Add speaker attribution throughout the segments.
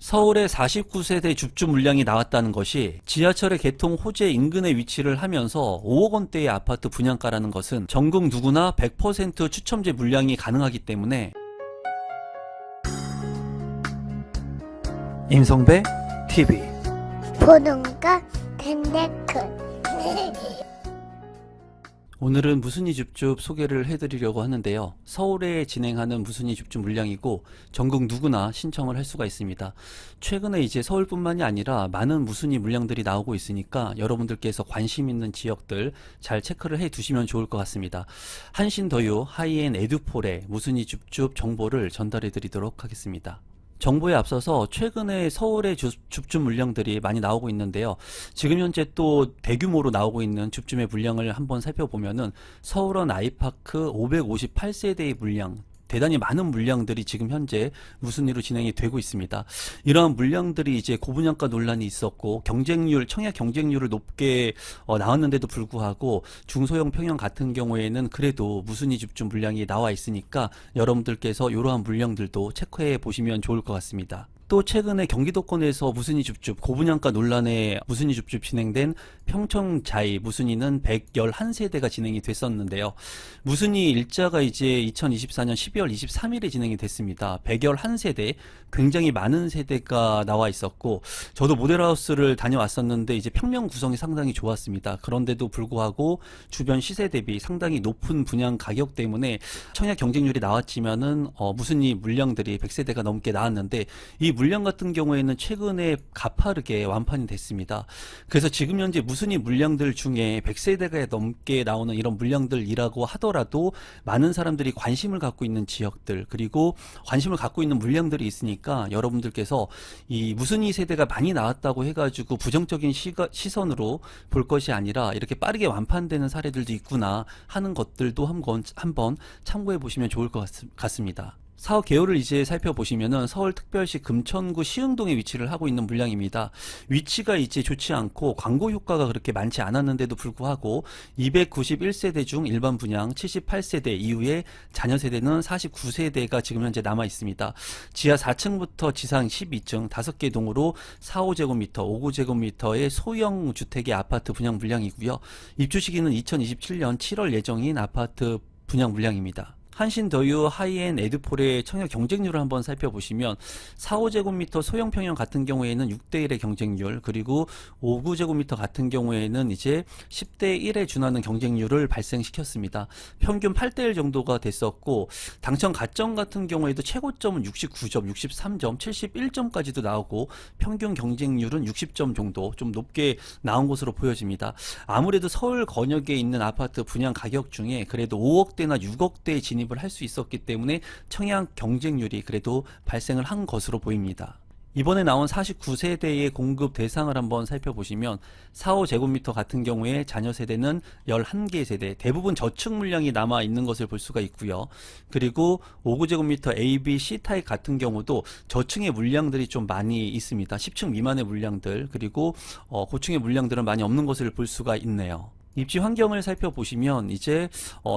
Speaker 1: 서울의 49세대 줍줍 물량이 나왔다는 것이 지하철의 개통 호재 인근에 위치를 하면서 5억 원대의 아파트 분양가라는 것은 전국 누구나 100% 추첨제 물량이 가능하기 때문에 임성배 TV
Speaker 2: 보는 거 댄데크
Speaker 1: 오늘은 무순이 줍줍 소개를 해드리려고 하는데요. 서울에 진행하는 무순이 줍줍 물량이고 전국 누구나 신청을 할 수가 있습니다. 최근에 이제 서울뿐만이 아니라 많은 무순이 물량들이 나오고 있으니까 여러분들께서 관심 있는 지역들 잘 체크를 해 두시면 좋을 것 같습니다. 한신더유 하이엔 에듀폴의 무순이 줍줍 정보를 전달해 드리도록 하겠습니다. 정보에 앞서서 최근에 서울의 줍줍 물량들이 많이 나오고 있는데요. 지금 현재 또 대규모로 나오고 있는 줍줍의 물량을 한번 살펴보면은 서울원 아이파크 558세대의 물량, 대단히 많은 물량들이 지금 현재 무순위로 진행이 되고 있습니다. 이러한 물량들이 이제 고분양가 논란이 있었고 경쟁률, 청약 경쟁률을 높게 나왔는데도 불구하고 중소형 평형 같은 경우에는 그래도 무순위 줍줍 물량이 나와 있으니까 여러분들께서 이러한 물량들도 체크해 보시면 좋을 것 같습니다. 또 최근에 경기도권에서 무순위 줍줍 고분양가 논란에 무순위 줍줍 진행된 평청자이 무순위는 111세대가 진행이 됐었는데요. 무순위 일자가 이제 2024년 12월 23일에 진행이 됐습니다. 111세대, 굉장히 많은 세대가 나와 있었고 저도 모델하우스를 다녀왔었는데 이제 평면 구성이 상당히 좋았습니다. 그런데도 불구하고 주변 시세 대비 상당히 높은 분양 가격 때문에 청약 경쟁률이 나왔지만은 무순위 물량들이 100세대가 넘게 나왔는데 이 물량 같은 경우에는 최근에 가파르게 완판이 됐습니다. 그래서 지금 현재 무순위 물량들 중에 100세대가 넘게 나오는 이런 물량들이라고 하더라도 많은 사람들이 관심을 갖고 있는 지역들 그리고 관심을 갖고 있는 물량들이 있으니까 여러분들께서 이 무순위 세대가 많이 나왔다고 해가지고 부정적인 시선으로 볼 것이 아니라 이렇게 빠르게 완판되는 사례들도 있구나 하는 것들도 한번 참고해 보시면 좋을 것 같습니다. 사업 개요를 이제 살펴보시면은 서울특별시 금천구 시흥동에 위치를 하고 있는 물량입니다. 위치가 이제 좋지 않고 광고 효과가 그렇게 많지 않았는데도 불구하고 291세대 중 일반 분양 78세대 이후에 자녀 세대는 49세대가 지금 현재 남아 있습니다. 지하 4층부터 지상 12층 5개 동으로 4, 5제곱미터, 5제곱미터의 소형 주택의 아파트 분양 물량이고요. 입주 시기는 2027년 7월 예정인 아파트 분양 물량입니다. 한신더유 하이엔 에듀폴의 청약 경쟁률을 한번 살펴보시면 4, 5제곱미터 소형 평형 같은 경우에는 6대1의 경쟁률 그리고 5, 9제곱미터 같은 경우에는 이제 10대1에 준하는 경쟁률을 발생시켰습니다. 평균 8대1 정도가 됐었고 당첨 가점 같은 경우에도 최고점은 69점, 63점, 71점까지도 나오고 평균 경쟁률은 60점 정도 좀 높게 나온 것으로 보여집니다. 아무래도 서울 권역에 있는 아파트 분양 가격 중에 그래도 5억대나 6억대에 진입 할 수 있었기 때문에 청약 경쟁률이 그래도 발생을 한 것으로 보입니다. 이번에 나온 49세대의 공급 대상을 한번 살펴보시면 4, 5제곱미터 같은 경우에 자녀 세대는 11개 세대, 대부분 저층 물량이 남아 있는 것을 볼 수가 있고요. 그리고 5, 9제곱미터 A, B, C 타입 같은 경우도 저층의 물량들이 좀 많이 있습니다. 10층 미만의 물량들, 그리고 고층의 물량들은 많이 없는 것을 볼 수가 있네요. 입지 환경을 살펴보시면 이제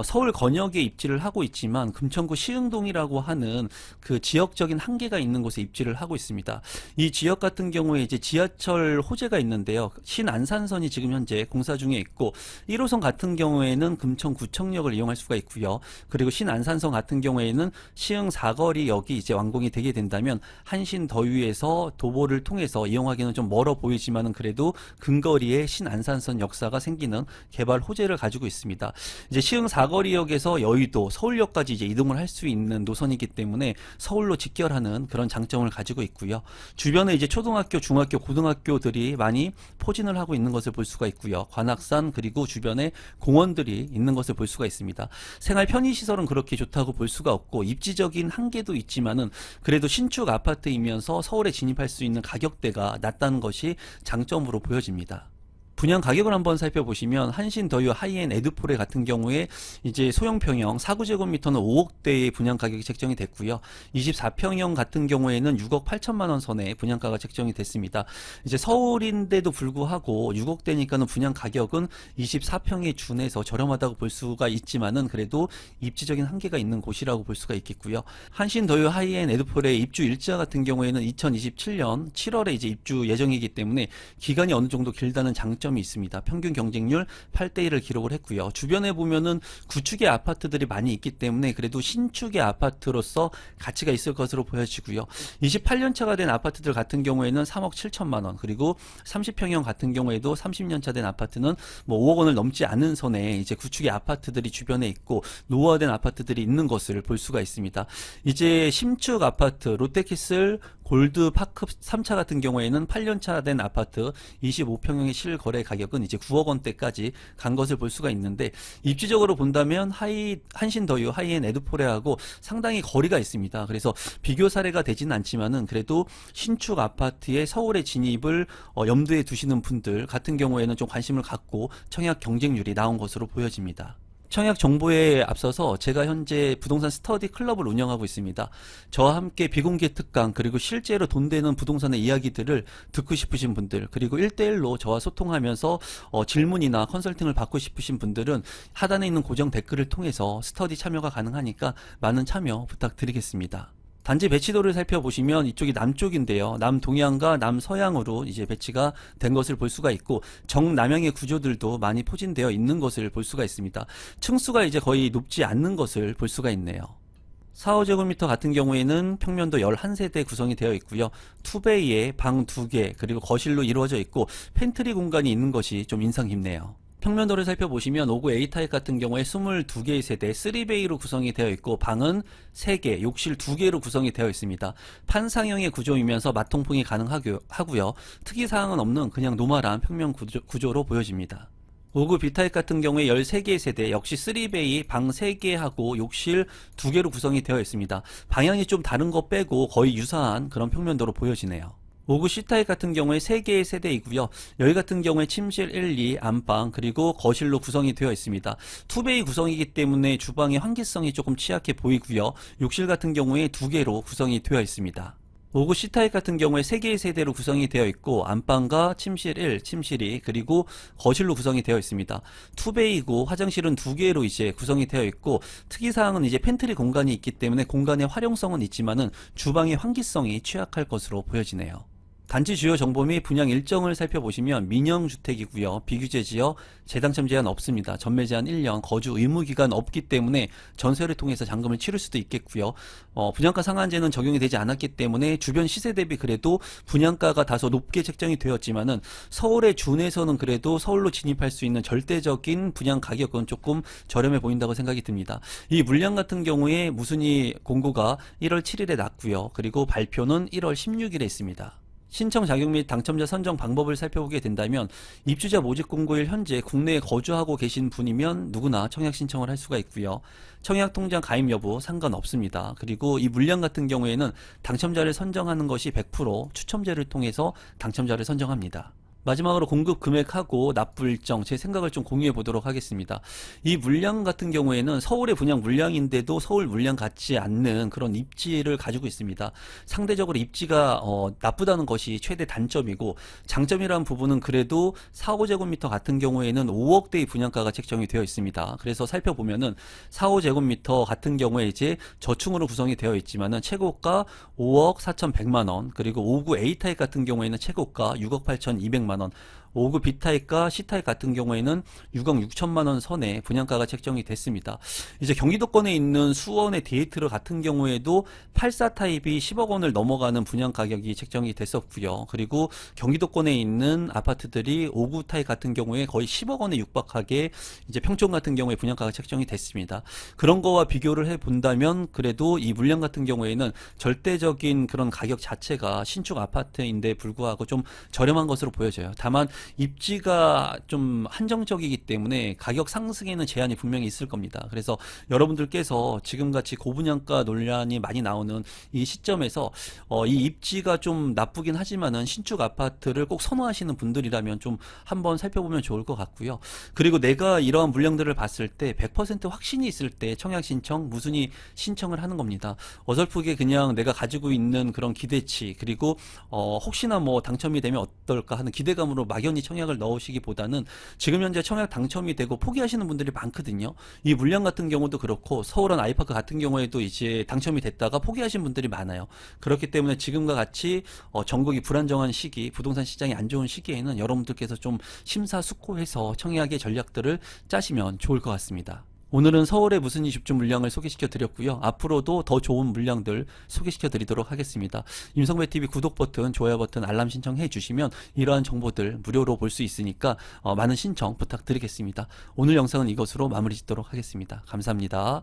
Speaker 1: 서울 권역에 입지를 하고 있지만 금천구 시흥동이라고 하는 그 지역적인 한계가 있는 곳에 입지를 하고 있습니다. 이 지역 같은 경우에 이제 지하철 호재가 있는데요. 신안산선이 지금 현재 공사 중에 있고 1호선 같은 경우에는 금천구청역을 이용할 수가 있고요. 그리고 신안산선 같은 경우에는 시흥 사거리역이 이제 완공이 되게 된다면 한신더유에서 도보를 통해서 이용하기는 좀 멀어 보이지만은 그래도 근거리에 신안산선 역사가 생기는 개발 호재를 가지고 있습니다. 이제 시흥 사거리역에서 여의도, 서울역까지 이제 이동을 할 수 있는 노선이기 때문에 서울로 직결하는 그런 장점을 가지고 있고요. 주변에 이제 초등학교, 중학교, 고등학교들이 많이 포진을 하고 있는 것을 볼 수가 있고요. 관악산 그리고 주변에 공원들이 있는 것을 볼 수가 있습니다. 생활 편의 시설은 그렇게 좋다고 볼 수가 없고 입지적인 한계도 있지만은 그래도 신축 아파트이면서 서울에 진입할 수 있는 가격대가 낮다는 것이 장점으로 보여집니다. 분양 가격을 한번 살펴보시면 한신더유 하이엔 에드포레 같은 경우에 이제 소형 평형 4구제곱미터는 5억대의 분양 가격이 책정이 됐고요. 24평형 같은 경우에는 6억 8천만 원 선에 분양가가 책정이 됐습니다. 이제 서울인데도 불구하고 6억대니까는 분양 가격은 24평에 준해서 저렴하다고 볼 수가 있지만은 그래도 입지적인 한계가 있는 곳이라고 볼 수가 있겠고요. 한신더유 하이엔 에드포레 입주 일자 같은 경우에는 2027년 7월에 이제 입주 예정이기 때문에 기간이 어느 정도 길다는 장점이 있습니다. 평균 경쟁률 8대1을 기록을 했고요. 주변에 보면은 구축의 아파트들이 많이 있기 때문에 그래도 신축의 아파트로서 가치가 있을 것으로 보여지고요. 28년차가 된 아파트들 같은 경우에는 3억 7천만 원, 그리고 30평형 같은 경우에도 30년차 된 아파트는 뭐 5억 원을 넘지 않은 선에 이제 구축의 아파트들이 주변에 있고 노후화된 아파트들이 있는 것을 볼 수가 있습니다. 이제 신축 아파트 롯데캐슬 골드파크 3차 같은 경우에는 8년차 된 아파트 25평형의 실거래 가격은 이제 9억 원대까지 간 것을 볼 수가 있는데, 입지적으로 본다면 한신더유 하이엔 에드포레하고 상당히 거리가 있습니다. 그래서 비교 사례가 되지는 않지만은 그래도 신축 아파트의 서울의 진입을 염두에 두시는 분들 같은 경우에는 좀 관심을 갖고 청약 경쟁률이 나온 것으로 보여집니다. 청약 정보에 앞서서 제가 현재 부동산 스터디 클럽을 운영하고 있습니다. 저와 함께 비공개 특강, 그리고 실제로 돈 되는 부동산의 이야기들을 듣고 싶으신 분들, 그리고 1대1로 저와 소통하면서 질문이나 컨설팅을 받고 싶으신 분들은 하단에 있는 고정 댓글을 통해서 스터디 참여가 가능하니까 많은 참여 부탁드리겠습니다. 단지 배치도를 살펴보시면 이쪽이 남쪽인데요. 남동향과 남서향으로 이제 배치가 된 것을 볼 수가 있고, 정남향의 구조들도 많이 포진되어 있는 것을 볼 수가 있습니다. 층수가 이제 거의 높지 않는 것을 볼 수가 있네요. 4호제곱미터 같은 경우에는 평면도 11세대 구성이 되어 있고요. 투베이에 방 2개, 그리고 거실로 이루어져 있고 팬트리 공간이 있는 것이 좀 인상 깊네요. 평면도를 살펴보시면 5구 A타입 같은 경우에 22개의 세대 3베이로 구성이 되어 있고 방은 3개, 욕실 2개로 구성이 되어 있습니다. 판상형의 구조이면서 마통풍이 가능하고요. 특이사항은 없는 그냥 노멀한 평면 구조로 보여집니다. 5구 B타입 같은 경우에 13개의 세대 역시 3베이 방 3개하고 욕실 2개로 구성이 되어 있습니다. 방향이 좀 다른 거 빼고 거의 유사한 그런 평면도로 보여지네요. 5구 C타입 같은 경우에 3개의 세대이고요. 여기 같은 경우에 침실 1, 2, 안방, 그리고 거실로 구성이 되어 있습니다. 투베이 구성이기 때문에 주방의 환기성이 조금 취약해 보이고요. 욕실 같은 경우에 2개로 구성이 되어 있습니다. 5구 C타입 같은 경우에 3개의 세대로 구성이 되어 있고 안방과 침실 1, 침실 2, 그리고 거실로 구성이 되어 있습니다. 투베이고 화장실은 2개로 이제 구성이 되어 있고, 특이사항은 이제 팬트리 공간이 있기 때문에 공간의 활용성은 있지만은 주방의 환기성이 취약할 것으로 보여지네요. 단지 주요 정보 및 분양 일정을 살펴보시면 민영주택이고요. 비규제 지역, 재당첨 제한 없습니다. 전매 제한 1년, 거주 의무 기간 없기 때문에 전세를 통해서 잔금을 치를 수도 있겠고요. 분양가 상한제는 적용이 되지 않았기 때문에 주변 시세 대비 그래도 분양가가 다소 높게 책정이 되었지만은 서울에 준해서는 그래도 서울로 진입할 수 있는 절대적인 분양 가격은 조금 저렴해 보인다고 생각이 듭니다. 이 물량 같은 경우에 무순위 공고가 1월 7일에 났고요. 그리고 발표는 1월 16일에 있습니다. 신청 자격 및 당첨자 선정 방법을 살펴보게 된다면 입주자 모집 공고일 현재 국내에 거주하고 계신 분이면 누구나 청약 신청을 할 수가 있고요. 청약 통장 가입 여부 상관없습니다. 그리고 이 물량 같은 경우에는 당첨자를 선정하는 것이 100% 추첨제를 통해서 당첨자를 선정합니다. 마지막으로 공급 금액하고 납부 일정, 제 생각을 좀 공유해 보도록 하겠습니다. 이 물량 같은 경우에는 서울의 분양 물량인데도 서울 물량 같지 않는 그런 입지를 가지고 있습니다. 상대적으로 입지가 나쁘다는 것이 최대 단점이고, 장점이라는 부분은 그래도 4호제곱미터 같은 경우에는 5억대의 분양가가 책정이 되어 있습니다. 그래서 살펴보면은 4호제곱미터 같은 경우에 이제 저층으로 구성이 되어 있지만은 최고가 5억 4,100만 원, 그리고 5구 A타입 같은 경우에는 최고가 6억 8,200만 원, 5구 B타입과 C타입 같은 경우에는 6억 6천만 원 선에 분양가가 책정이 됐습니다. 이제 경기도권에 있는 수원의 데이트를 같은 경우에도 84타입이 10억 원을 넘어가는 분양 가격이 책정이 됐었고요. 그리고 경기도권에 있는 아파트들이 5구 타입 같은 경우에 거의 10억 원에 육박하게 이제 평촌 같은 경우에 분양가가 책정이 됐습니다. 그런 거와 비교를 해 본다면 그래도 이 물량 같은 경우에는 절대적인 그런 가격 자체가 신축 아파트인데 불구하고 좀 저렴한 것으로 보여져요. 다만 입지가 좀 한정적이기 때문에 가격 상승에는 제한이 분명히 있을 겁니다. 그래서 여러분들께서 지금같이 고분양가 논란이 많이 나오는 이 시점에서 이 입지가 좀 나쁘긴 하지만은 신축 아파트를 꼭 선호하시는 분들이라면 좀 한번 살펴보면 좋을 것 같고요. 그리고 내가 이러한 물량들을 봤을 때 100% 확신이 있을 때 청약 신청, 무순위 신청을 하는 겁니다. 어설프게 그냥 내가 가지고 있는 그런 기대치, 그리고 혹시나 뭐 당첨이 되면 어떨까 하는 기대감으로 막연히 청약을 넣으시기보다는 지금 현재 청약 당첨이 되고 포기하시는 분들이 많거든요. 이 물량 같은 경우도 그렇고 서울원 아이파크 같은 경우에도 이제 당첨이 됐다가 포기하신 분들이 많아요. 그렇기 때문에 지금과 같이 전국이 불안정한 시기, 부동산 시장이 안 좋은 시기에는 여러분들께서 좀 심사숙고해서 청약의 전략들을 짜시면 좋을 것 같습니다. 오늘은 서울의 무순위 집중 물량을 소개시켜 드렸고요. 앞으로도 더 좋은 물량들 소개시켜 드리도록 하겠습니다. 임성배TV 구독 버튼, 좋아요 버튼, 알람 신청해 주시면 이러한 정보들 무료로 볼 수 있으니까 많은 신청 부탁드리겠습니다. 오늘 영상은 이것으로 마무리 짓도록 하겠습니다. 감사합니다.